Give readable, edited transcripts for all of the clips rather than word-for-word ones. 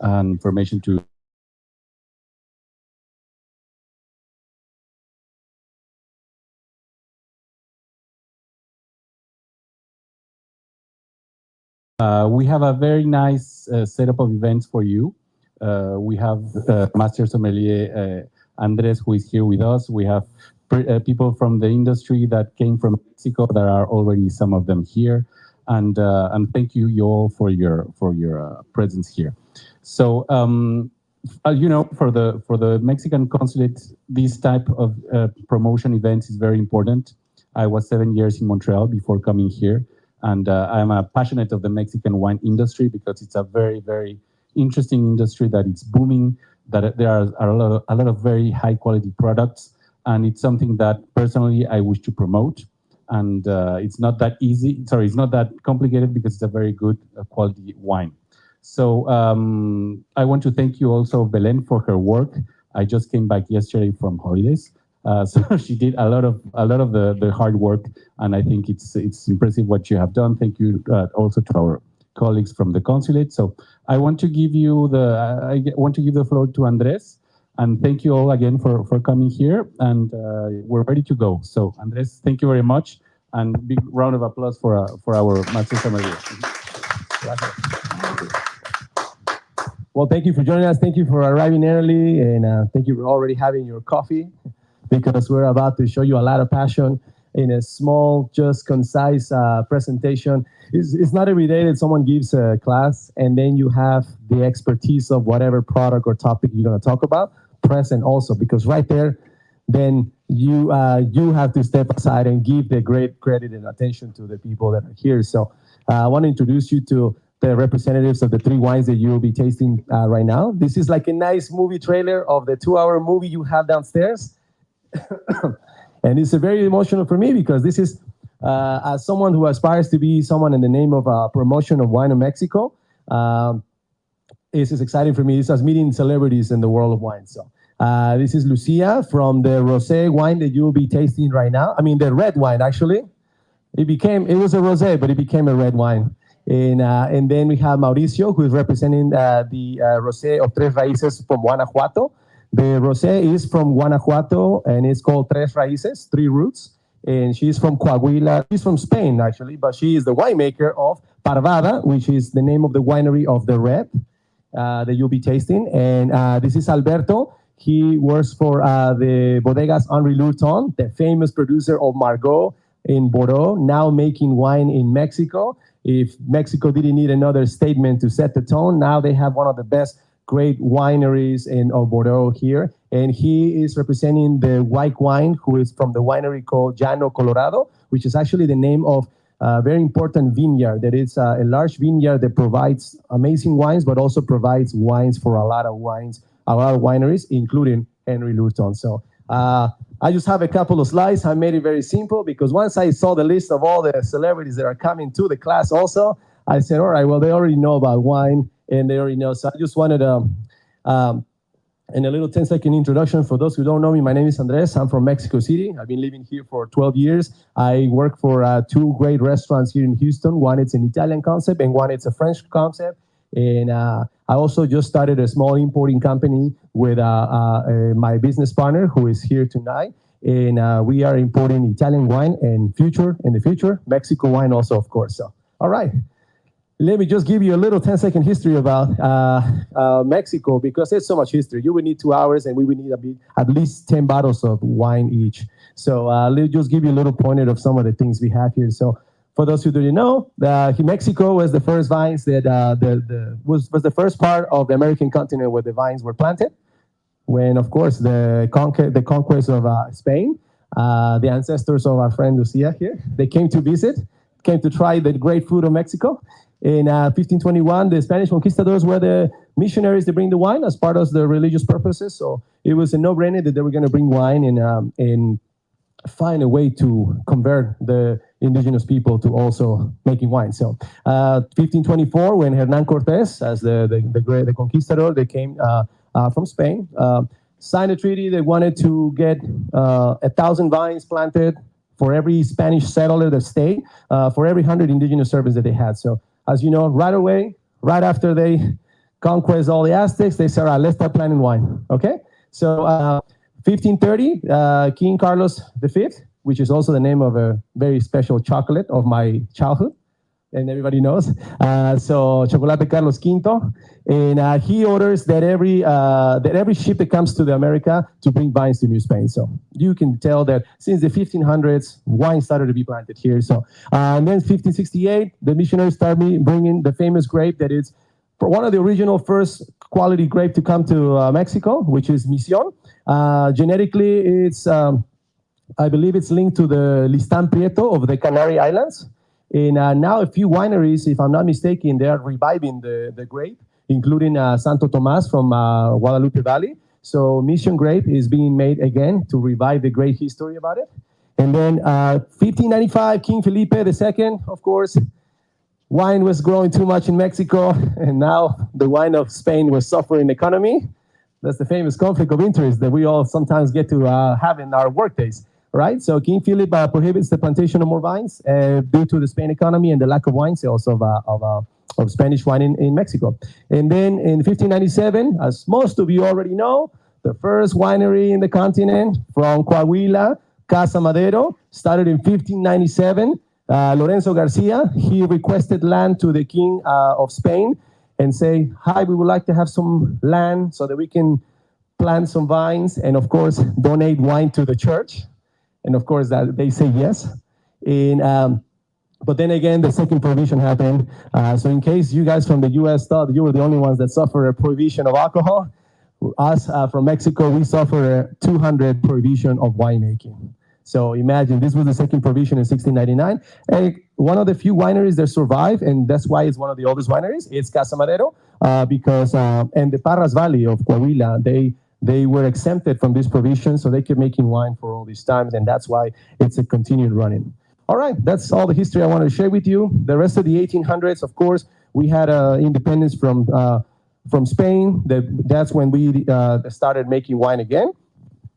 and information to we have a very nice setup of events for you. We have Master Sommelier Andres, who is here with us. We have people from the industry that came from Mexico. There are already some of them here, and thank you all for your presence here. So. You know, for the Mexican consulate, this type of promotion events is very important. I was 7 years in Montreal before coming here, and I'm a passionate of the Mexican wine industry because it's a very, very interesting industry that it's booming, that there are a lot of very high quality products, and it's something that personally I wish to promote. And it's not that easy, sorry, it's not that complicated because it's a very good quality wine. So I want to thank you also, Belen, for her work. I just came back yesterday from holidays, so she did a lot of the hard work, and I think it's impressive what you have done. Thank you also to our colleagues from the consulate. So I want to give the floor to Andres, and thank you all again for coming here, and we're ready to go. So Andres, thank you very much, and big round of applause for our Master Sommelier. Well, thank you for joining us. Thank you for arriving early, and thank you for already having your coffee, because we're about to show you a lot of passion in a small, just concise presentation. It's not every day that someone gives a class and then you have the expertise of whatever product or topic you're going to talk about present also, because right there, then you have to step aside and give the great credit and attention to the people that are here. So I want to introduce you to the representatives of the three wines that you will be tasting right now. This is like a nice movie trailer of the 2-hour movie you have downstairs. And it's very emotional for me because this is, as someone who aspires to be someone in the name of promotion of wine in Mexico, this is exciting for me. This is meeting celebrities in the world of wine. So this is Lucia from the rosé wine that you will be tasting right now. I mean, the red wine, actually. It was a rosé, but it became a red wine. And then we have Mauricio, who is representing the rosé of Tres Raíces from Guanajuato. The rosé is from Guanajuato, and it's called Tres Raíces, 3 roots. And she's from Coahuila. She's from Spain, actually, but she is the winemaker of Parvada, which is the name of the winery of the red that you'll be tasting. And this is Alberto. He works for the Bodegas Henri Lurton, the famous producer of Margaux in Bordeaux, now making wine in Mexico. If Mexico didn't need another statement to set the tone, now they have one of the best great wineries in Bordeaux here. And he is representing the white wine, who is from the winery called Llano Colorado, which is actually the name of a very important vineyard. That is a large vineyard that provides amazing wines, but also provides wines for a lot of wineries, including Henri Lurton. So I just have a couple of slides. I made it very simple because once I saw the list of all the celebrities that are coming to the class also, I said, all right, well, they already know about wine and they already know. So I just wanted in a little 10-second introduction. For those who don't know me, my name is Andres. I'm from Mexico City. I've been living here for 12 years. I work for 2 great restaurants here in Houston. One, it's an Italian concept, and one, it's a French concept. And I also just started a small importing company with my business partner, who is here tonight. And we are importing Italian wine and in the future, Mexico wine also, of course. So, all right. Let me just give you a little 10-second history about Mexico, because there's so much history. You would need 2 hours, and we would need at least 10 bottles of wine each. So let me just give you a little pointer of some of the things we have here. So for those who didn't know, Mexico was the first vines that was the first part of the American continent where the vines were planted. When, of course, the conquest of Spain, the ancestors of our friend Lucia here, they came to visit, came to try the great food of Mexico. In 1521, the Spanish conquistadors were the missionaries to bring the wine as part of the religious purposes. So it was a no-brainer that they were going to bring wine and find a way to convert the indigenous people to also making wine. So 1524, when Hernán Cortés, as the conquistador, they came from Spain, signed a treaty. They wanted to get 1,000 vines planted for every Spanish settler that stayed, for every 100 indigenous servants that they had. So as you know, right away, right after they conquest all the Aztecs. They said, all right, let's start planting wine. Okay? So 1530, King Carlos V, which is also the name of a very special chocolate of my childhood, and everybody knows. So Chocolate Carlos V, and he orders that every ship that comes to the America to bring vines to New Spain. So you can tell that since the 1500s, wine started to be planted here. So and then 1568, the missionaries started bringing the famous grape that is for one of the original first quality grape to come to Mexico, which is Mission. Genetically, it's I believe it's linked to the Listan Prieto of the Canary Islands. And now a few wineries, if I'm not mistaken, they are reviving the grape, including Santo Tomas from Guadalupe Valley. So Mission grape is being made again to revive the great history about it. And then 1595, King Felipe II, of course, wine was growing too much in Mexico, and now the wine of Spain was suffering economy. That's the famous conflict of interest that we all sometimes get to have in our workdays. Right, so King Philip prohibits the plantation of more vines due to the Spain economy and the lack of wine sales of Spanish wine in Mexico. And then in 1597, as most of you already know, the first winery in the continent from Coahuila, Casa Madero, started in 1597. Lorenzo Garcia, he requested land to the King of Spain and say, hi, we would like to have some land so that we can plant some vines and, of course, donate wine to the church. And of course, that they say yes. And, but then again, the second prohibition happened. So in case you guys from the US thought you were the only ones that suffer a prohibition of alcohol, us from Mexico, we suffer a 200 prohibition of winemaking. So imagine, this was the second prohibition in 1699. And one of the few wineries that survive, and that's why it's one of the oldest wineries, it's Casa Madero, because, and the Parras Valley of Coahuila, they were exempted from this provision, so they kept making wine for all these times, and that's why it's a continued running. All right, that's all the history I wanted to share with you. The rest of the 1800s, of course, we had independence from Spain. That's when we started making wine again.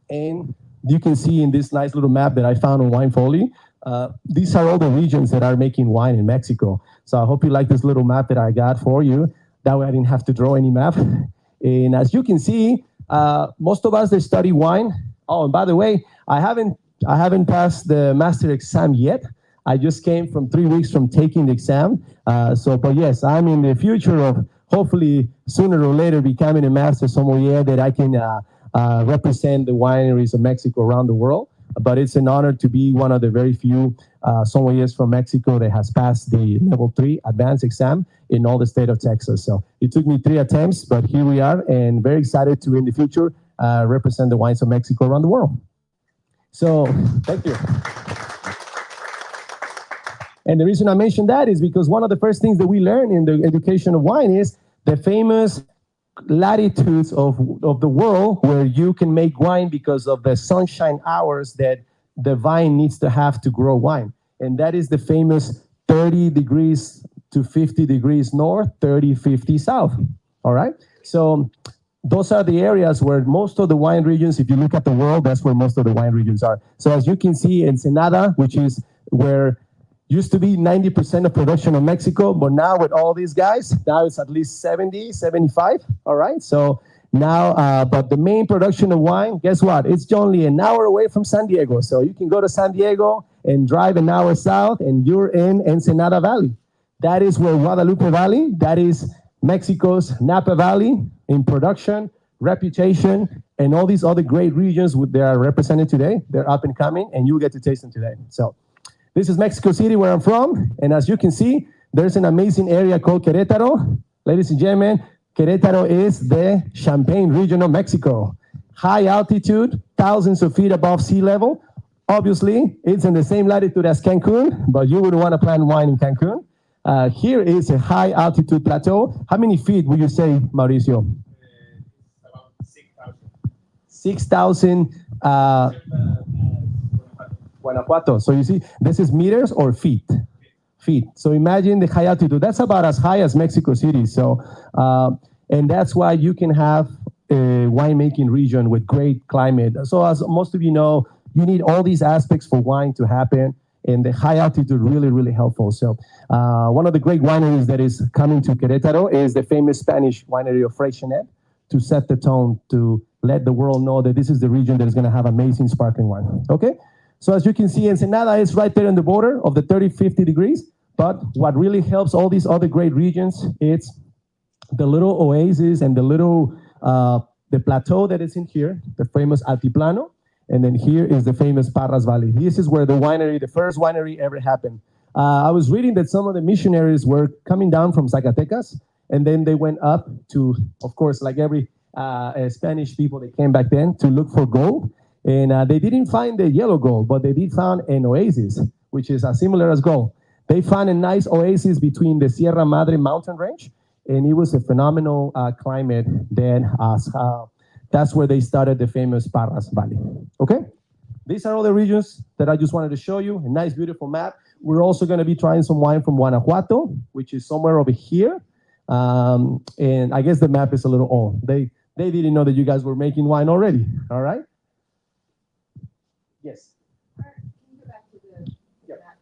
And you can see in this nice little map that I found on Wine Folly, these are all the regions that are making wine in Mexico. So I hope you like this little map that I got for you. That way I didn't have to draw any map. And as you can see, most of us that study wine. Oh, and by the way, I haven't passed the master exam yet. I just came from 3 weeks from taking the exam. But yes, I'm in the future of hopefully sooner or later becoming a master sommelier that I can represent the wineries of Mexico around the world. But it's an honor to be one of the very few sommeliers from Mexico that has passed the level 3 advanced exam in all the state of Texas. So it took me 3 attempts, but here we are, and very excited to in the future represent the wines of Mexico around the world. So thank you. And the reason I mentioned that is because one of the first things that we learn in the education of wine is the famous latitudes of the world where you can make wine because of the sunshine hours that the vine needs to have to grow wine. And that is the famous 30 degrees to 50 degrees north, 30, 50 south. All right? So those are the areas where most of the wine regions, if you look at the world, that's where most of the wine regions are. So as you can see, Ensenada, which is where used to be 90% of production of Mexico, but now with all these guys, now it's at least 70, 75, all right? So now, but the main production of wine, guess what? It's only an hour away from San Diego. So you can go to San Diego and drive an hour south and you're in Ensenada Valley. That is where Guadalupe Valley, that is Mexico's Napa Valley in production, reputation, and all these other great regions they are represented today. They're up and coming, and you'll get to taste them today. So this is Mexico City, where I'm from, and as you can see, there's an amazing area called Querétaro. Ladies and gentlemen, Querétaro is the Champagne region of Mexico. High altitude, thousands of feet above sea level. Obviously, it's in the same latitude as Cancun, but you wouldn't want to plant wine in Cancun. Here is a high altitude plateau. How many feet would you say, Mauricio? About 6,000. 6,000. Guanajuato. So you see, this is meters or feet? Feet. So imagine the high altitude. That's about as high as Mexico City. So, and that's why you can have a winemaking region with great climate. So as most of you know, you need all these aspects for wine to happen. and the high altitude really, really helpful. So one of the great wineries that is coming to Querétaro is the famous Spanish winery of Freixenet, to set the tone, to let the world know that this is the region that is going to have amazing sparkling wine. Okay? So as you can see, Ensenada is right there on the border of the 30, 50 degrees. But what really helps all these other great regions, it's the little oasis and the little, the plateau that is in here, the famous Altiplano. And then here is the famous Parras Valley. This is where the winery, the first winery ever happened. I was reading that some of the missionaries were coming down from Zacatecas, and then they went up to, of course, like every Spanish people, they came back then to look for gold. And they didn't find the yellow gold, but they did find an oasis, which is as similar as gold. They found a nice oasis between the Sierra Madre mountain range, and it was a phenomenal climate. Then that's where they started the famous Parras Valley. Okay? These are all the regions that I just wanted to show you. A nice, beautiful map. We're also going to be trying some wine from Guanajuato, which is somewhere over here. And I guess the map is a little old. They didn't know that you guys were making wine already. All right? Yes. Can you go back to the map?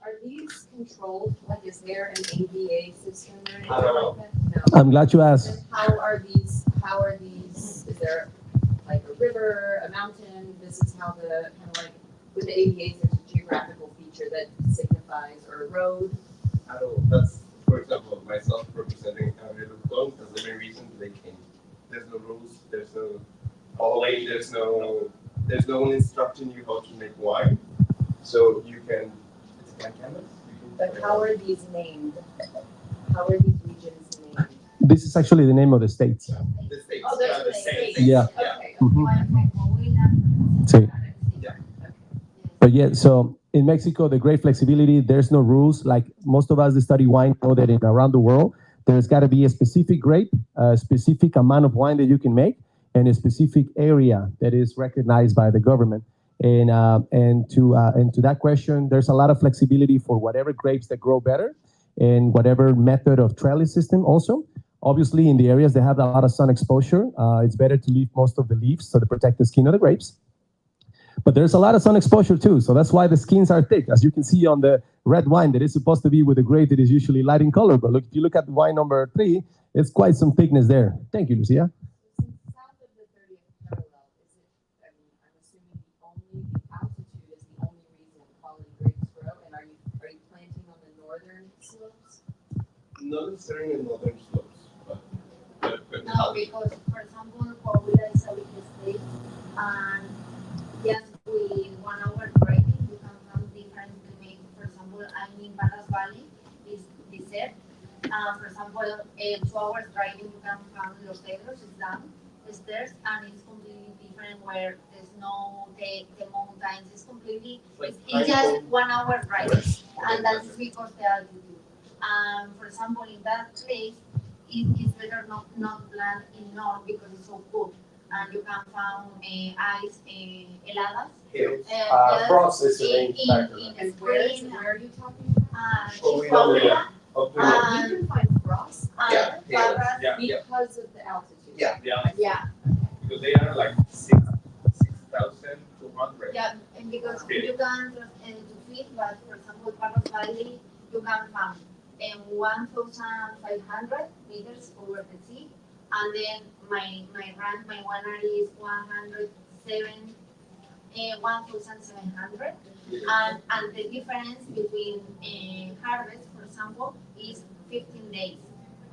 Are these controlled? Like, is there an AVA system or anything like that? No. I'm glad you asked. And how are these? Is there like a river, a mountain? This is how the kind of like with the AVAs, there's a geographical feature that signifies or a road. I don't know. That's, for example, myself representing County of Cologne. That's the main reason they came. There's no rules. There's no following. There's no one instructing you how to make wine. So you can. It's a blank canvas. But how are these named? How are these regions named? This is actually the name of the states. The states. Oh, those are the states. states. Yeah. Okay. Sí. Yeah. But yeah, so in Mexico, the great flexibility, there's no rules. Like most of us that study wine know that around the world, there's got to be a specific grape, a specific amount of wine that you can make, and a specific area that is recognized by the government. And to that question, there's a lot of flexibility for whatever grapes that grow better and whatever method of trellis system also. Obviously, in the areas that have a lot of sun exposure, it's better to leave most of the leaves to protect the skin of the grapes. But there's a lot of sun exposure too, so that's why the skins are thick. As you can see on the red wine that is supposed to be with a grape that is usually light in color. But look, if you look at wine number 3, it's quite some thickness there. Thank you, Lucia. Since south of the 30th parallel, is it, I'm assuming the altitude is the only reason quality grapes grow, and are you planting on the northern slopes? Not necessarily in northern slopes, but No, because for example, Coahuila is a big state, and just with 1 hour driving, you can find different domains. For example, I'm in Barras Valley, is desert. For example, 2 hours driving, you can find Los Cedros, it's down the stairs, and it's completely different where there's no the mountains. It's completely, it's just 1 hour driving, and that's because the altitude. For example, in that place, it's better not plant in north because it's so cold, and you can find ice, heladas. frost is the main in factor. And spring. where are you talking about? Coahuila, Up to and You can find frost Yeah. Barras, Yeah. because of the altitude. Yeah. yeah, Because they are like 6,200. yeah, and because you can to feed, but for example, Barras Valley, you can find 1,500 meters over the sea, and then my winery is 1,700, and the difference between harvest, for example, is 15 days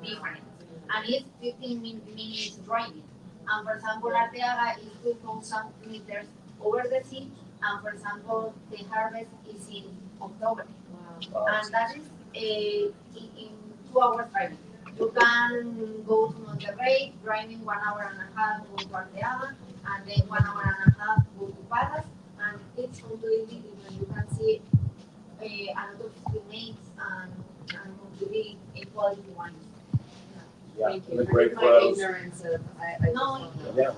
difference, and it's 15 minutes driving. And for example, Arteaga is 2,000 meters over the sea, and for example, the harvest is in October, and that is in 2 hours driving. You can go to Monterrey, driving 1 hour and a half, go to Arteaga, and then 1 hour and a half, go to Parras, and it's completely different. You can see a lot of teammates and completely quality wines. Thank you. The great My wells. ignorance of, I No, just don't know. Yeah.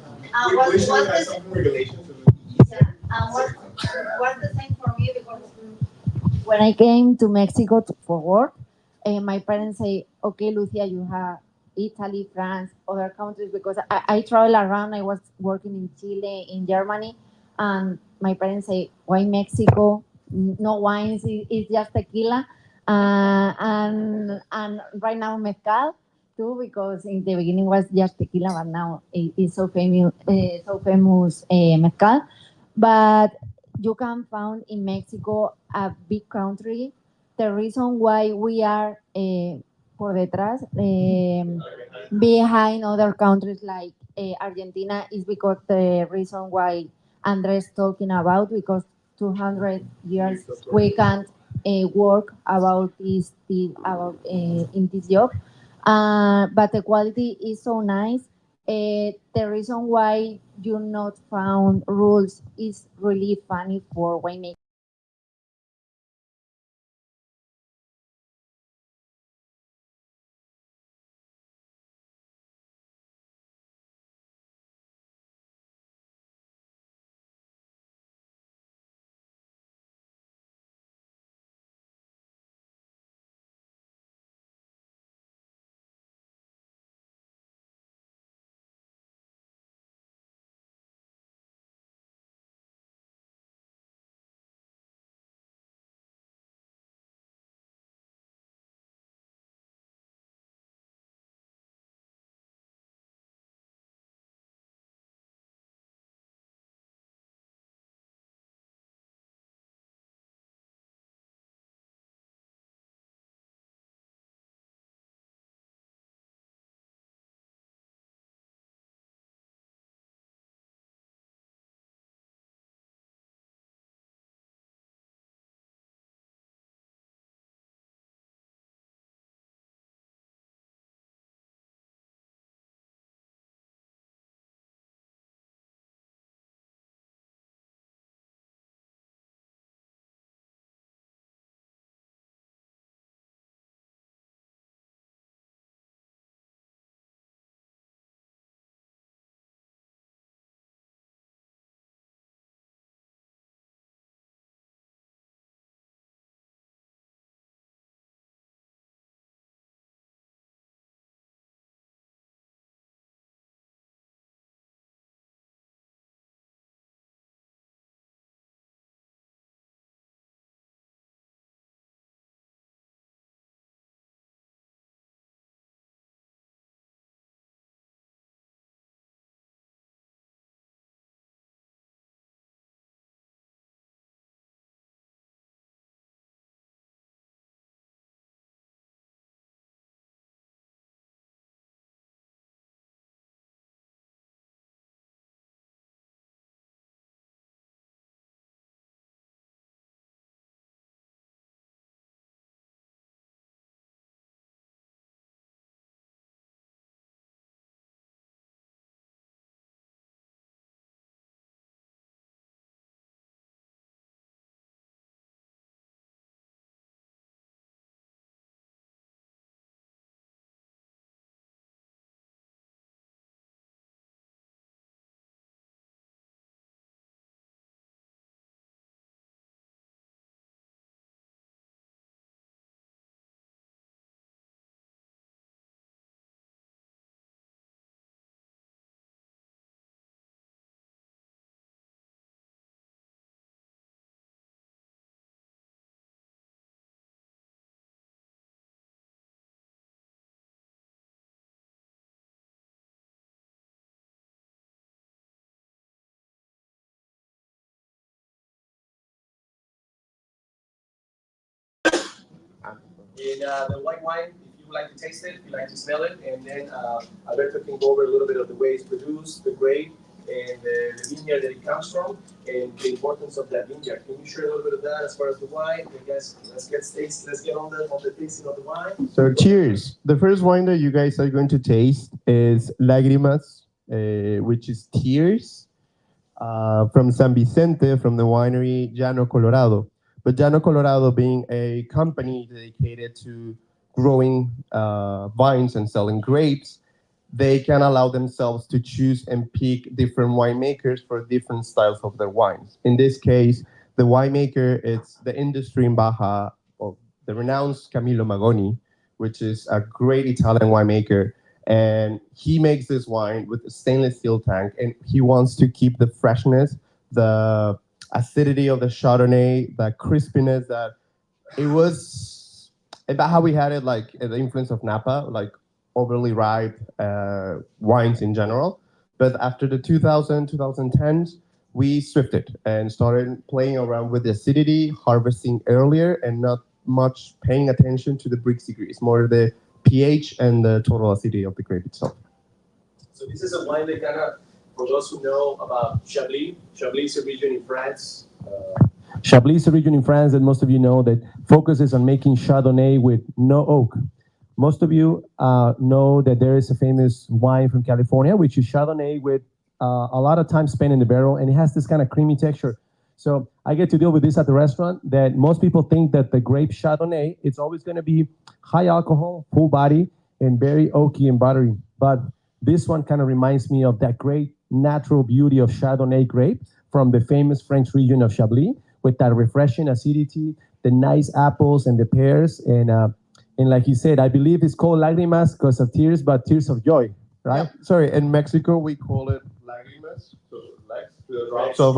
What We should have the some regulations. It would be easier. what's the same for me because when I came to Mexico for work, my parents say, "Okay, Lucia, you have Italy, France, other countries." Because I travel around. I was working in Chile, in Germany, and my parents say, "Why Mexico? no wines. It's just tequila, and right now mezcal too, because in the beginning was just tequila, but now it's so famous mezcal. But you can find in Mexico a big country. The reason why we are por detrás, behind other countries like Argentina, is because the reason why Andres talking about, because 200 years we can't work about about in this job, but the quality is so nice. The reason why you not found rules is really funny for winemaking. And the white wine, if you would like to taste it, if you like to smell it, and then Alberto can go over a little bit of the way it's produced, the grade, and the vineyard that it comes from, and the importance of that vineyard. Can you share a little bit of that as far as the wine? I guess let's get on the tasting of the wine. So cheers. The first wine that you guys are going to taste is Lágrimas, which is tears, from San Vicente, from the winery Llano Colorado. But Llano Colorado being a company dedicated to growing vines and selling grapes, they can allow themselves to choose and pick different winemakers for different styles of their wines. In this case, the winemaker, it's the industry in Baja, of the renowned Camilo Magoni, which is a great Italian winemaker. And he makes this wine with a stainless steel tank, and he wants to keep the freshness, the acidity of the Chardonnay, that crispiness, that it was about how we had it, like the influence of Napa, like overly ripe wines in general. But after the 2010s, we swifted and started playing around with the acidity, harvesting earlier, and not much paying attention to the Brix degrees, more the pH and the total acidity of the grape itself. So this is a wine that kind of, for those who know about Chablis, Chablis is a region in France. Chablis is a region in France that most of you know that focuses on making Chardonnay with no oak. Most of you know that there is a famous wine from California, which is Chardonnay with a lot of time spent in the barrel, and it has this kind of creamy texture. So I get to deal with this at the restaurant, that most people think that the grape Chardonnay, it's always going to be high alcohol, full body, and very oaky and buttery. But this one kind of reminds me of that great natural beauty of Chardonnay grape from the famous French region of Chablis, with that refreshing acidity, the nice apples and the pears. And like he said, I believe it's called lagrimas because of tears, but tears of joy, right? Yeah, sorry, in Mexico we call it lágrimas, so like the drops of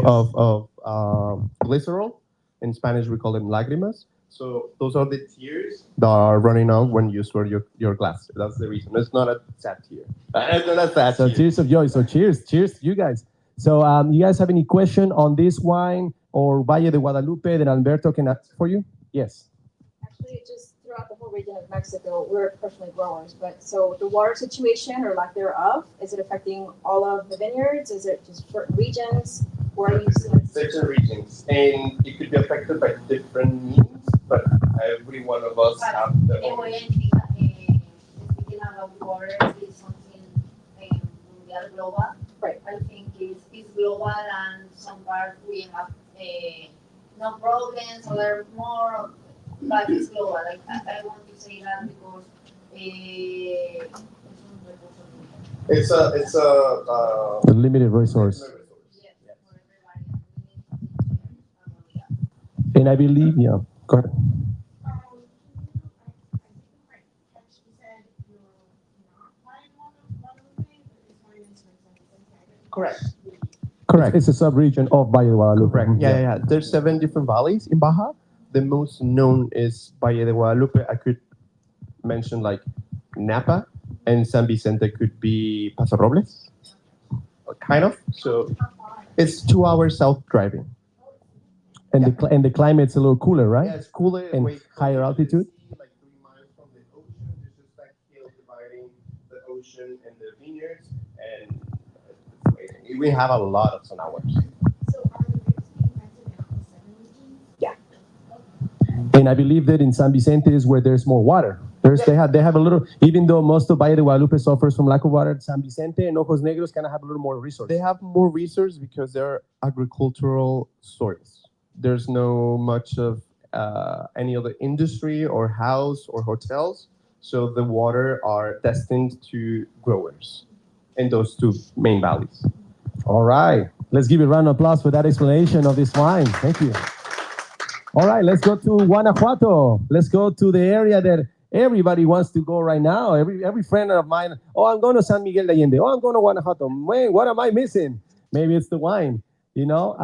glycerol. In Spanish we call them lágrimas. So those are the tears that are running out when you swirl your glass. That's the reason. It's not a sad tear. It's not a sad So tear. tears of joy. So cheers to you guys. So you guys have any question on this wine or Valle de Guadalupe that Alberto can ask for you? Yes. Actually, just throughout the whole region of Mexico, we're personally growers, but so the water situation or lack thereof, is it affecting all of the vineyards? Is it just certain regions? Where are you seeing? Certain regions, and it could be affected by different means, but every one of us have the own. Speaking about water is something mundial global. Right. I think it's global, and some parts we have no problems, other more, but it's global. Like, I want to say that because It's a The limited resource. yes, for everybody, and we need to share. And I believe, yeah, go ahead. correct. Correct. It's a sub-region of Valle de Guadalupe. Correct. Yeah. There's 7 different valleys in Baja. The most known is Valle de Guadalupe. I could mention like Napa, and San Vicente could be Paso Robles, kind of. So it's 2 hours south driving. And the climate's a little cooler, right? Yeah, it's cooler And higher altitude? Like 3 miles from the ocean, there's just like hills dividing the ocean and the vineyards, and we have a lot of sun hours. Yeah. And I believe that in San Vicente is where there's more water. They have a little, even though most of Valle de Guadalupe suffers from lack of water, San Vicente and Ojos Negros kind of have a little more resource. They have more resources because they're agricultural soils. There's no much of any other industry or house or hotels, so the water are destined to growers in those 2 main valleys. All right. Let's give a round of applause for that explanation of this wine. Thank you. All right, let's go to Guanajuato. Let's go to the area that everybody wants to go right now. Every friend of mine, oh, I'm going to San Miguel de Allende. Oh, I'm going to Guanajuato. Man, what am I missing? Maybe it's the wine, you know?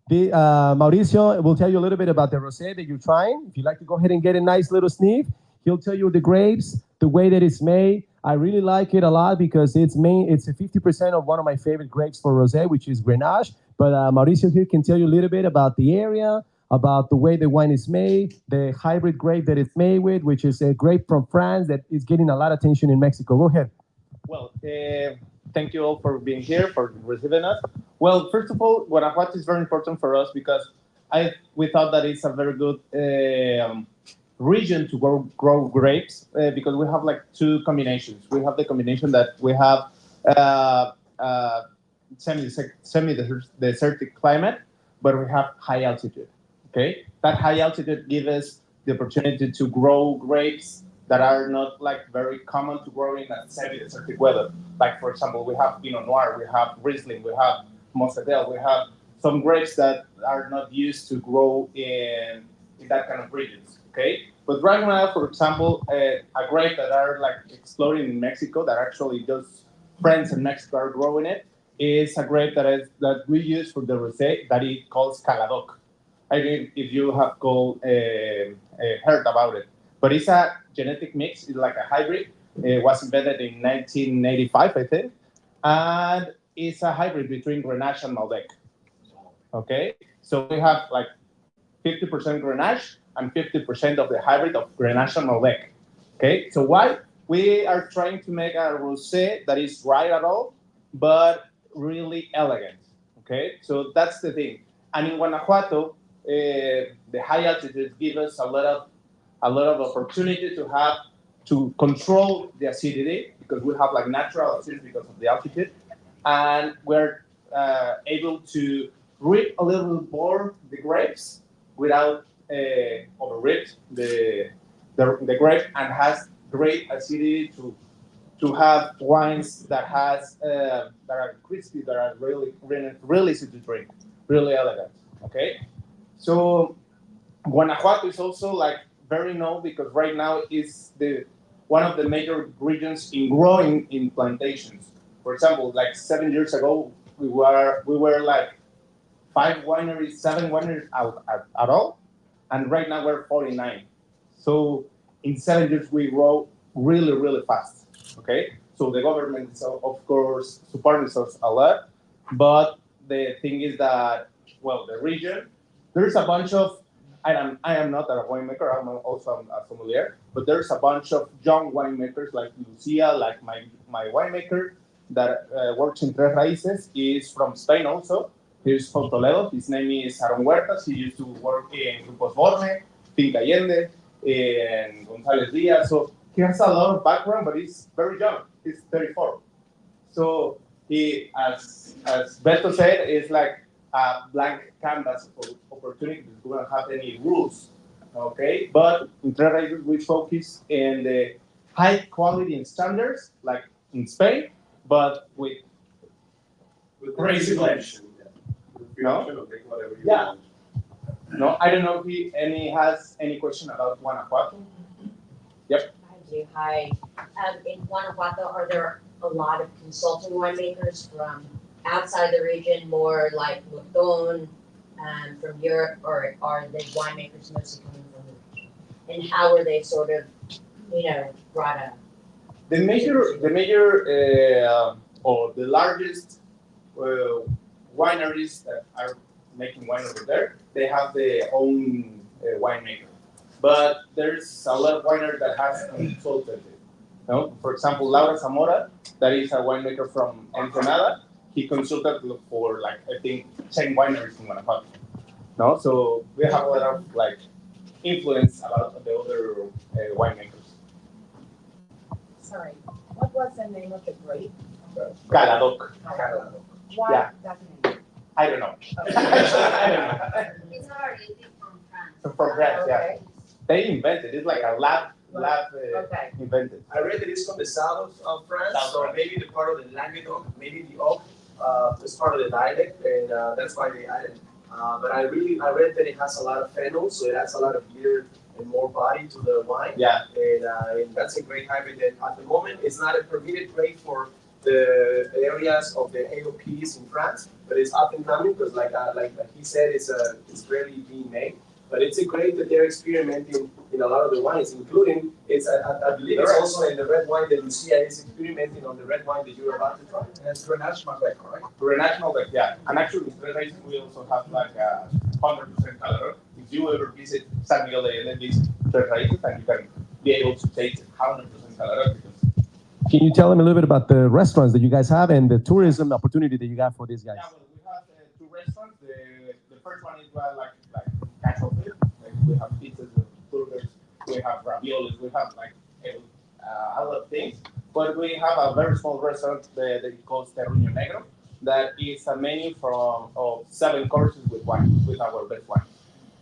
Mauricio will tell you a little bit about the rosé that you're trying. If you'd like to go ahead and get a nice little sniff, he'll tell you the grapes, the way that it's made. I really like it a lot because it's 50% of one of my favorite grapes for rosé, which is Grenache. But Mauricio here can tell you a little bit about the area, about the way the wine is made, the hybrid grape that it's made with, which is a grape from France that is getting a lot of attention in Mexico. Go ahead. Well, thank you all for being here, for receiving us. Well, first of all, Guanajuato is very important for us because we thought that it's a very good region to grow grapes because we have like 2 combinations. We have the combination that we have semi-desertic climate, but we have high altitude. Okay, that high altitude gives us the opportunity to grow grapes that are not like very common to grow in a semi-desertic weather. Like for example, we have Pinot Noir, we have Riesling, we have Moscatel, we have some grapes that are not used to grow in that kind of regions. Okay, but right now, for example, a grape that are like exploding in Mexico, that actually those friends in Mexico are growing it, is a grape that we use for the rosé that it calls Caladoc. I don't know if you have heard about it, but it's a genetic mix. It's like a hybrid. It was invented in 1985, I think, and it's a hybrid between Grenache and Malbec. Okay, so we have like 50% Grenache and 50% of the hybrid of Grenache and Malbec. Okay, so why? We are trying to make a rosé that is right at all, but really elegant. Okay, so that's the thing. And in Guanajuato, the high altitude gives us a lot of opportunity to control the acidity because we have like natural acidity because of the altitude, and we're able to rip a little bit more the grapes without overrip the grape, and has great acidity to have wines that are crispy, that are really easy to drink, really elegant. Okay, so Guanajuato is also like very known because right now is the one of the major regions in growing in plantations. For example, like 7 years ago, we were like 5 wineries, 7 wineries at all, and right now we're 49. So in 7 years we grow really fast. Okay, so the government is of course supporting us a lot, but the thing is that well, the region, there's a bunch of I am not a winemaker. I'm also a sommelier, but there's a bunch of young winemakers like Lucia, like my winemaker that works in Tres Raíces. Is from Spain also. He's from Toledo. His name is Aaron Huertas. He used to work in Grupos Borne, Finca Allende, and González Díaz. So he has a lot of background, but he's very young. He's 34. So he, as Beto said, is like a blank canvas for opportunities. We don't have any rules, okay? But in Tres Raíces, we focus in the high quality and standards, like in Spain, but with crazy blends. No? Yeah. No, I don't know if any has any question about Guanajuato. Yep. I do. Hi. In Guanajuato, are there a lot of consulting winemakers from outside the region, more like Mouton from Europe, or are the winemakers mostly coming from the region? And how are they sort of, brought up? The major, or the largest wineries that are making wine over there, they have their own winemaker. But there's a lot of wineries that has consulted. For example, Laura Zamora, that is a winemaker from Ensenada. He consulted for like I think 10 wineries in Guanajuato. No, so we have a lot of like influence about the other winemakers. Sorry, what was the name of the grape? Caladoc. Why Yeah. that name? I don't know. I don't know. It's originated from France. From France, yeah. Okay. They invented it's like a lab Okay. invented. I read that it's from the south of France, so maybe the part of the Languedoc, maybe the Oc, is part of the dialect, and that's why they added. But I read that it has a lot of phenol, so it adds a lot of beer and more body to the wine. Yeah. And that's a great hybrid. And at the moment, it's not a permitted grape for the areas of the AOPs in France, but it's up and coming because, like he said, it's barely being made. But it's a grape that they're experimenting in a lot of the wines, including I believe it's also in the red wine that Lucia is experimenting on the red wine that you're about to try. And it's Grenache Malbec, right? Grenache Malbec, yeah. And actually, in Tres Raíces, we also have like 100% color. If you ever visit San Miguel de Allende, visit Tres Raíces, and you can be able to taste 100% color. Can you tell them a little bit about the restaurants that you guys have and the tourism opportunity that you got for these guys? Yeah, well, we have 2 restaurants. The first one is like casual food. Like we have pizzas, burgers, we have raviolis, we have like a lot of things. But we have a very small restaurant that is called Terruño Negro. That is a menu of 7 courses with wine, with our best wine.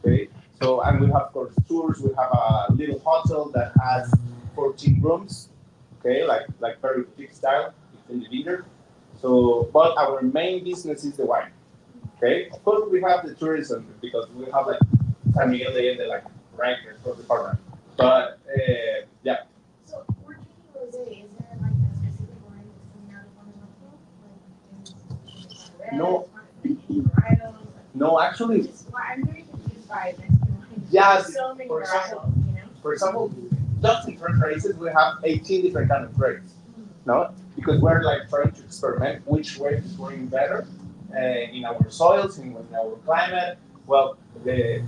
Okay. So, and we have of course tours. We have a little hotel that has 14 rooms. Okay, like very boutique style. It's in the vineyard. So, but our main business is the wine. Okay, of course we have the tourism because we have like San Miguel de Allende, like right across the corner. But yeah. So we're drinking rosé. Is there like a specific wine that's coming out of Guanajuato? No, Varietals. no, actually, I'm very confused by Mexican wine. yes. So many For example, varietals, you know? For example, just in different races, we have 18 different kind of grapes. No, because we're like trying to experiment which grape is growing better in our soils, in our climate. Well, the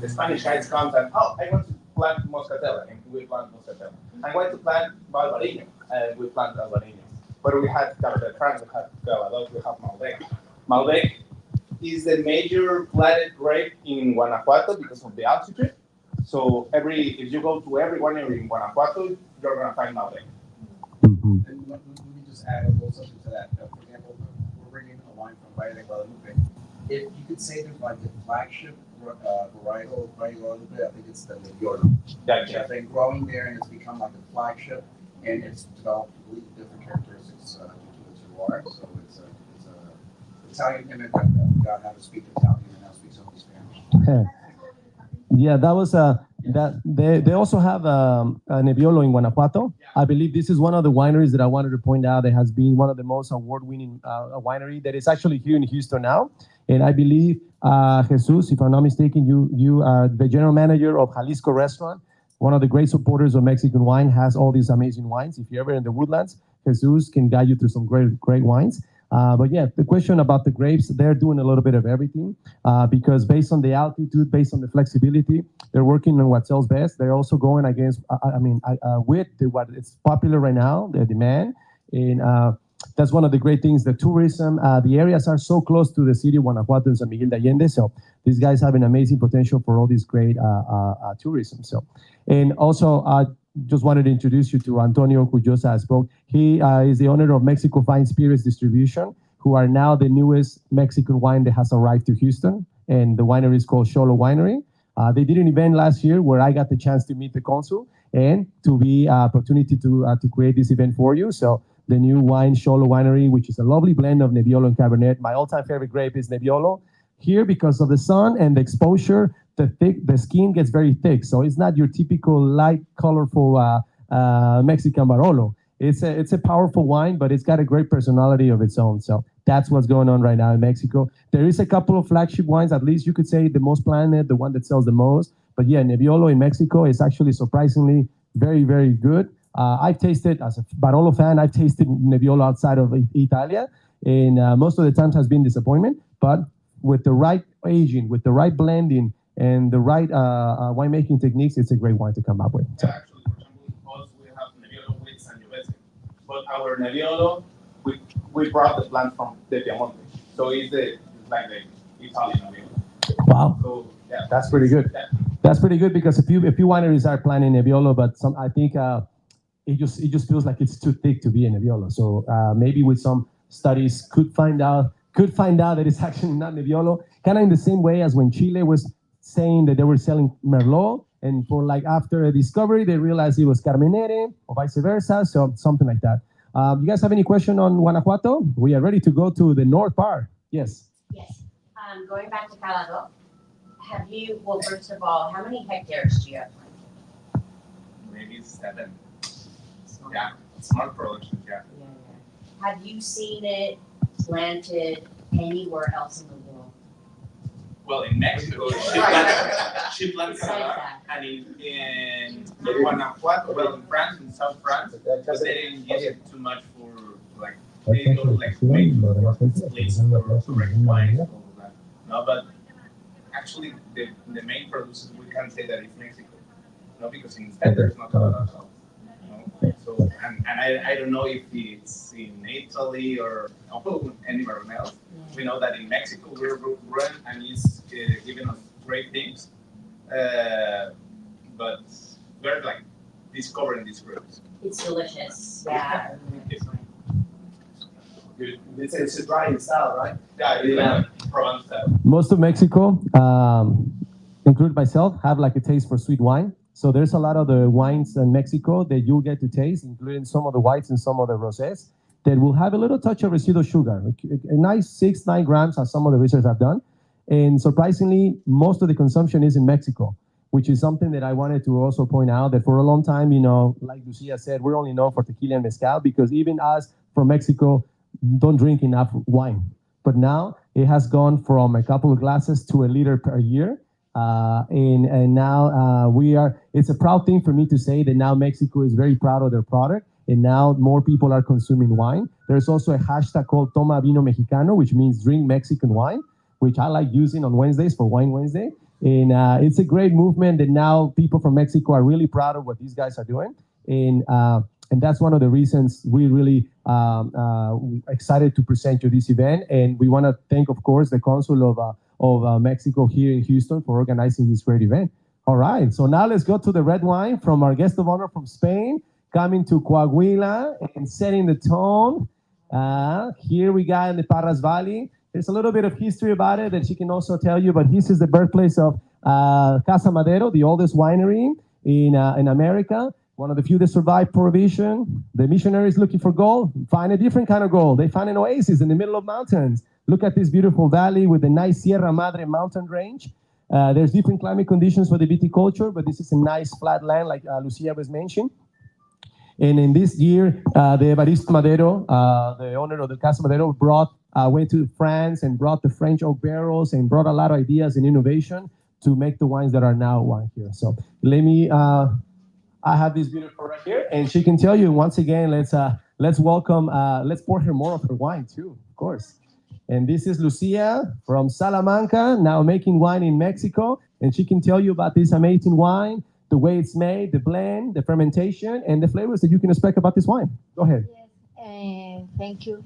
Spanish guys come and I want to plant Moscatel, and we plant Moscatel. I want to plant Barbarino, and we plant Barbarino. But we had Cabernet Franc, we have Calvados, we have Malbec. Malbec is the major planted grape in Guanajuato because of the altitude. So if you go to every winery in Guanajuato, you're gonna find Malbec. Mhm. And let me just add a little something to that. For example, we're bringing a wine from Valle de Guadalupe. If you could say there's like the flagship varietal of Valle de Guadalupe, I think it's the Nebbiolo. Which I've been growing there, and it's become like a flagship, and it's developed completely different characteristics due to its terroir. So it's a Italian immigrant that forgot how to speak Italian and now speaks only Spanish. Yeah, that was that they also have a Nebbiolo in Guanajuato. I believe this is one of the wineries that I wanted to point out that has been one of the most award-winning winery that is actually here in Houston now. And I believe Jesus, if I'm not mistaken, you are the general manager of Jalisco Restaurant, one of the great supporters of Mexican wine, has all these amazing wines. If you're ever in the Woodlands, Jesus can guide you through some great wines. But yeah, the question about the grapes, they're doing a little bit of everything because based on the altitude, based on the flexibility, they're working on what sells best. They're also going against, with what is popular right now, the demand. And that's one of the great things, the tourism. The areas are so close to the city of Guanajuato and San Miguel de Allende. So these guys have an amazing potential for all this great tourism. So, and also, just wanted to introduce you to Antonio, who just spoke. He is the owner of Mexico Fine Spirits Distribution, who are now the newest Mexican wine that has arrived to Houston. And the winery is called Xolo Winery. They did an event last year where I got the chance to meet the consul and to be opportunity to create this event for you. So the new wine, Xolo Winery, which is a lovely blend of Nebbiolo and Cabernet. My all-time favorite grape is Nebbiolo. Here, because of the sun and the exposure, the skin gets very thick. So it's not your typical light, colorful Mexican Barolo. It's a powerful wine, but it's got a great personality of its own. So that's what's going on right now in Mexico. There is a couple of flagship wines, at least you could say the most planted, the one that sells the most. But yeah, Nebbiolo in Mexico is actually surprisingly very, very good. I've tasted, as a Barolo fan, I've tasted Nebbiolo outside of Italia, and most of the times has been disappointment. But with the right aging, with the right blending, and the right winemaking techniques, it's a great wine to come up with. So. Yeah, actually, for example, us, we have Nebbiolo with Sangiovese. But our Nebbiolo, we brought the plant from the Piemonte. So it's like the Italian Nebbiolo. Wow. So, yeah. That's pretty good. Yeah. That's pretty good because a few wineries are planting Nebbiolo, but I think it just feels like it's too thick to be a Nebbiolo. So maybe with some studies could find out that it's actually not Nebbiolo. Kind of in the same way as when Chile was saying that they were selling Merlot, and for like after a discovery, they realized it was Carmenere or vice versa. So something like that. You guys have any question on Guanajuato? We are ready to go to the north part. Yes. Yes. Going back to Calado, first of all, how many hectares do you have? Maybe 7. Yeah, smart production, yeah. Have you seen it planted anywhere else in the world? Well, in Mexico, she plants Calado, and in Guanajuato, well, in France, in South France, but they didn't use it too much for, like, they go like wait for place for correct wines, all of that. No, but actually, the main producers, we can't say that it's Mexico, no, because instead there's not Calado at all. So, and I don't know if it's in Italy or anywhere else. We know that in Mexico we're growing and it's giving us great things, but we're like discovering these grapes. It's delicious. Yeah. It's a dry style, right? Yeah, it's like Provence style. Most of Mexico, including myself, have like a taste for sweet wine. So there's a lot of the wines in Mexico that you'll get to taste, including some of the whites and some of the rosés, that will have a little touch of residual sugar, like a nice 6-9 grams, as some of the research I've done. And surprisingly, most of the consumption is in Mexico, which is something that I wanted to also point out that for a long time, like Lucia said, we're only known for tequila and mezcal because even us from Mexico don't drink enough wine. but now it has gone from a couple of glasses to a liter per year. And now it's a proud thing for me to say that now Mexico is very proud of their product, and now more people are consuming wine. There's also a hashtag called Toma Vino Mexicano, which means drink Mexican wine, which I like using on Wednesdays for Wine Wednesday. And it's a great movement that now people from Mexico are really proud of what these guys are doing. And that's one of the reasons we're really excited to present you this event. And we want to thank, of course, the Consul of Mexico here in Houston for organizing this great event. All right, so now let's go to the red wine from our guest of honor from Spain, coming to Coahuila and setting the tone. Here we got in the Parras Valley. There's a little bit of history about it that she can also tell you, but this is the birthplace of Casa Madero, the oldest winery in America. One of the few that survived Prohibition. The missionaries looking for gold, find a different kind of gold. They find an oasis in the middle of mountains. Look at this beautiful valley with the nice Sierra Madre mountain range. There's different climate conditions for the viticulture, but this is a nice flat land like Lucia was mentioning. And in this year, the Evaristo Madero, the owner of the Casa Madero, went to France and brought the French oak barrels and brought a lot of ideas and innovation to make the wines that are now wine here. So let me, I have this beautiful right here, and she can tell you once again, let's welcome, let's pour her more of her wine too, of course. And this is Lucia from Salamanca, now making wine in Mexico. And she can tell you about this amazing wine, the way it's made, the blend, the fermentation, and the flavors that you can expect about this wine. Go ahead. Yes, thank you.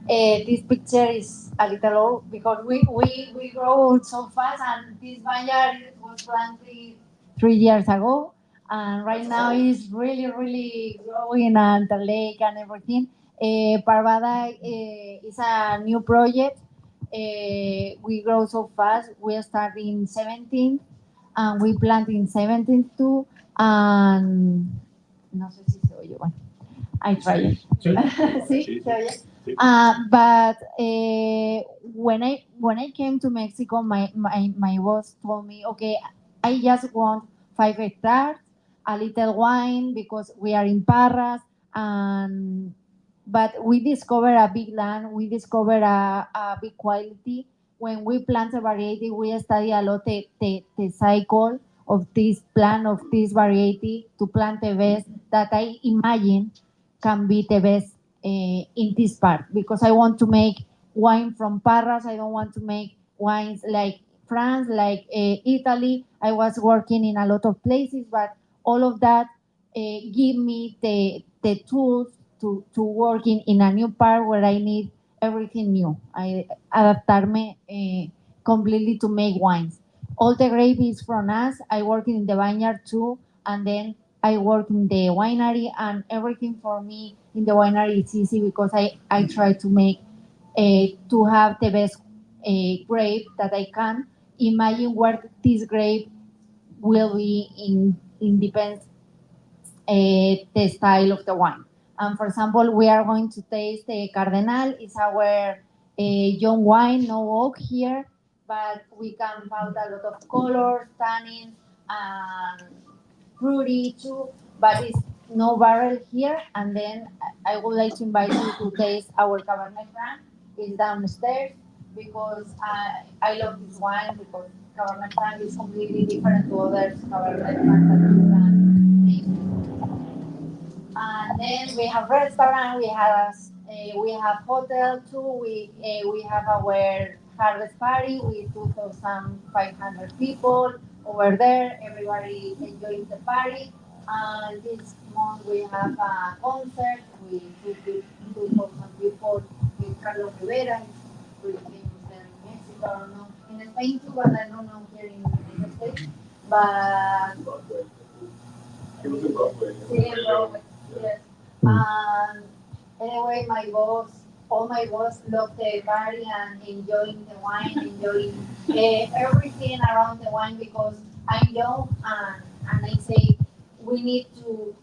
This picture is a little old because we grow so fast, and this vineyard was planted 3 years ago, and right now it's really growing, and the lake and everything. Parvada is a new project. We grow so fast. We start in 17, and we plant in 17 too. And no sé si se oye. Bueno, I try it. ¿Sí? ¿Se oye? But when I came to Mexico, my boss told me, okay, I just want 5 hectares, a little wine because we are in Parras, but we discover a big land, we discover a big quality. When we plant a variety, we study a lot the cycle of this plant, of this variety, to plant the best that I imagine can be the best in this part, because I want to make wine from Parras. I don't want to make wines like France, like Italy. I was working in a lot of places, but all of that give me the tools to work in a new part where I need everything new. I adaptarme completely to make wines. All the grape is from us. I work in the vineyard too, and then I work in the winery, and everything for me in the winery is easy because I try to make to have the best grape that I can. Imagine where this grape will be in depends the style of the wine. And for example, we are going to taste the Cardenal. It's our young wine, no oak here, but we can find a lot of colors, tannins, and fruity too, but it's no barrel here. And then I would like to invite you to taste our Cabernet Franc. It's downstairs because I love this wine because Cabernet Franc is completely different to other Cabernet Franc that you can taste. And then we have restaurant, we have hotel too. We have our harvest party with 2,500 people over there. Everybody enjoying the party. And this month we have a concert with 2,000 people with Carlos Rivera. He's really famous there in Mexico. I don't know in Spain too, but I don't know here in the States. But He was in Broadway. yes. Anyway, all my boss love the party and enjoying the wine, enjoying everything around the wine because I'm young and I say we need to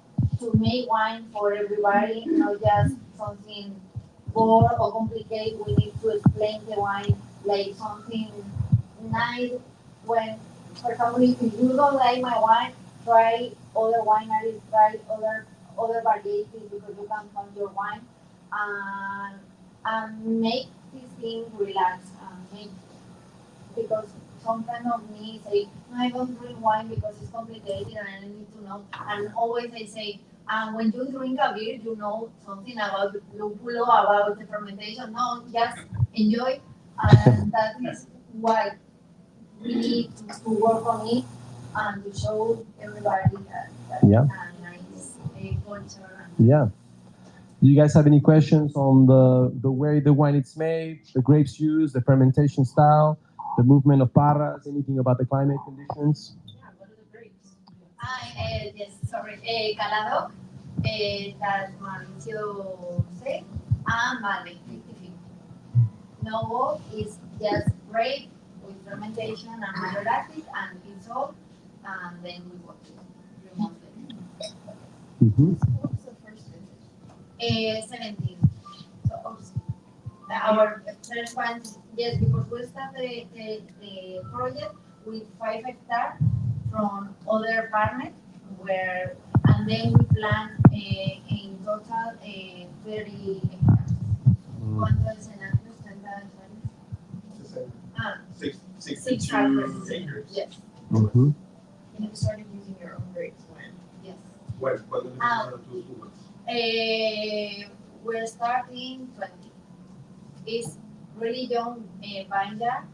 make wine for everybody, not just something bored or complicated. We need to explain the wine like something nice. When, for example, if you don't like my wine, try other wineries, try other varieties because you can find your wine and make think relax and because some friend of me say, no, I don't drink wine because it's complicated and I need to know. And always I say, when you drink a beer, you know something about the lúpulo, about the fermentation. No, just enjoy. And that is why we need to work on it and to show everybody that Yeah. a nice culture. Yeah. Do you guys have any questions on the way the wine is made, the grapes used, the fermentation style, the movement of parras, anything about the climate conditions? Yes, sorry. Calado, that Mauricio said, and Malbec, 50-50. Novo is just grape with fermentation and malolactic, and it's all, and then we want to remove it. Mm-hmm. What was the first vintage? 17. So our first one, yes, because we started the project with 5 hectares from other partners, where, and then we plant in total 30 hectares. ¿Cuántos escenarios? 30 hectares? Six, 6 62 harvests. acres. Yes. Mm-hmm. And you started using your own grapes when? Yes. When did you start to do We're starting 20. It's really young vineyard,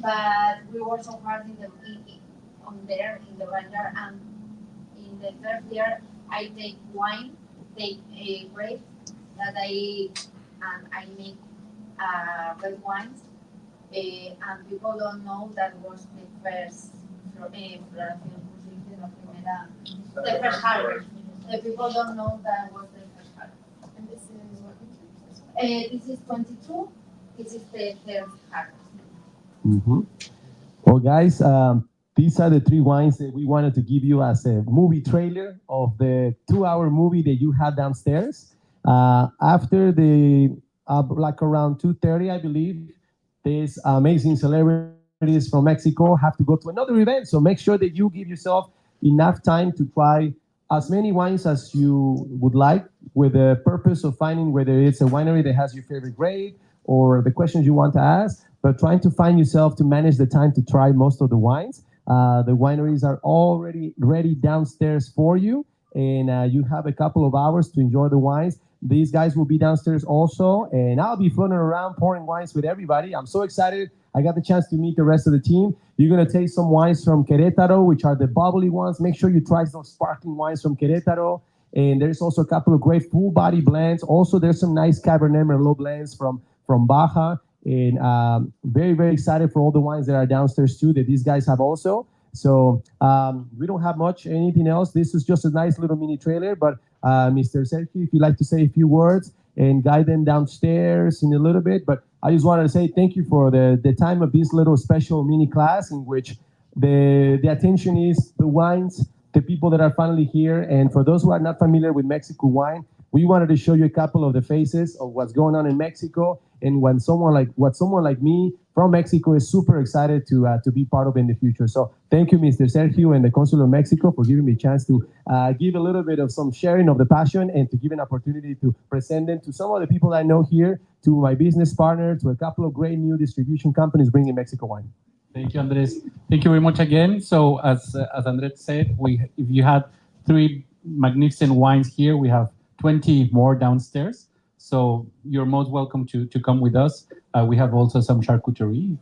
but we work so hard in the vineyard, and in the third year I take wine, take grapes that I make red wines, and people don't know that was the first the first harvest. The people don't know that was the first harvest. And this is what vintage? This is 22. This is the third harvest. Mm-hmm. Well, guys, these are the 3 wines that we wanted to give you as a movie trailer of the 2-hour movie that you had downstairs. After the like around 2:30, I believe, these amazing celebrities from Mexico have to go to another event. So make sure that you give yourself enough time to try as many wines as you would like, with the purpose of finding whether it's a winery that has your favorite grape or the questions you want to ask, but trying to find yourself to manage the time to try most of the wines. The wineries are already ready downstairs for you, and you have a couple of hours to enjoy the wines. These guys will be downstairs also, and I'll be floating around pouring wines with everybody. I'm so excited. I got the chance to meet the rest of the team. You're going to taste some wines from Querétaro, which are the bubbly ones. Make sure you try those sparkling wines from Querétaro. And there's also a couple of great full body blends. Also, there's some nice Cabernet Merlot blends from Baja. And very, very excited for all the wines that are downstairs too, that these guys have also. So we don't have anything else. This is just a nice little mini trailer, but Mr. Sergio, if you'd like to say a few words and guide them downstairs in a little bit. But I just wanted to say thank you for the time of this little special mini class in which the attention is the wines, the people that are finally here. And for those who are not familiar with Mexico wine, we wanted to show you a couple of the faces of what's going on in Mexico, and what someone like me from Mexico is super excited to be part of in the future. So thank you, Mr. Sergio and the Consul of Mexico, for giving me a chance to give a little bit of some sharing of the passion, and to give an opportunity to present them to some of the people I know here, to my business partner, to a couple of great new distribution companies bringing Mexico wine. Thank you, Andres. Thank you very much again. So as Andres said, if you had 3 magnificent wines here, we have 20 more downstairs. So you're most welcome to come with us. We have also some charcuterie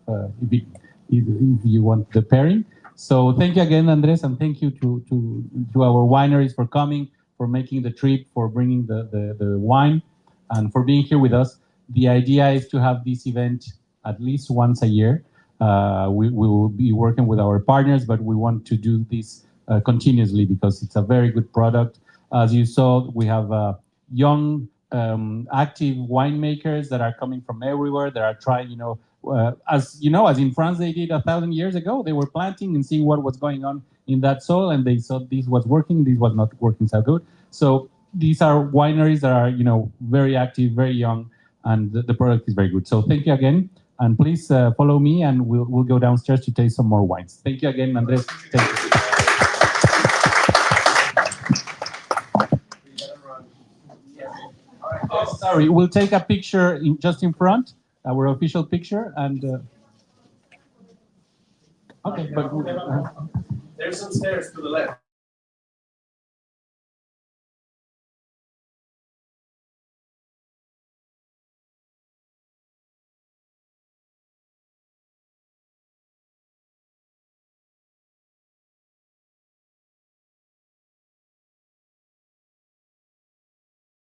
if you want the pairing. So thank you again, Andres, and thank you to our wineries for coming, for making the trip, for bringing the wine, and for being here with us. The idea is to have this event at least once a year. We will be working with our partners, but we want to do this continuously because it's a very good product. As you saw, we have young, active winemakers that are coming from everywhere, that are trying, as in France they did 1,000 years ago. They were planting and seeing what was going on in that soil, and they saw this was working, this was not working so good. So these are wineries that are, very active, very young, and the product is very good. So thank you again, and please follow me, and we'll go downstairs to taste some more wines. Thank you again, Andres. Thank you. Sorry, we'll take a picture just in front. our official picture and. Okay, but There's some stairs to the left.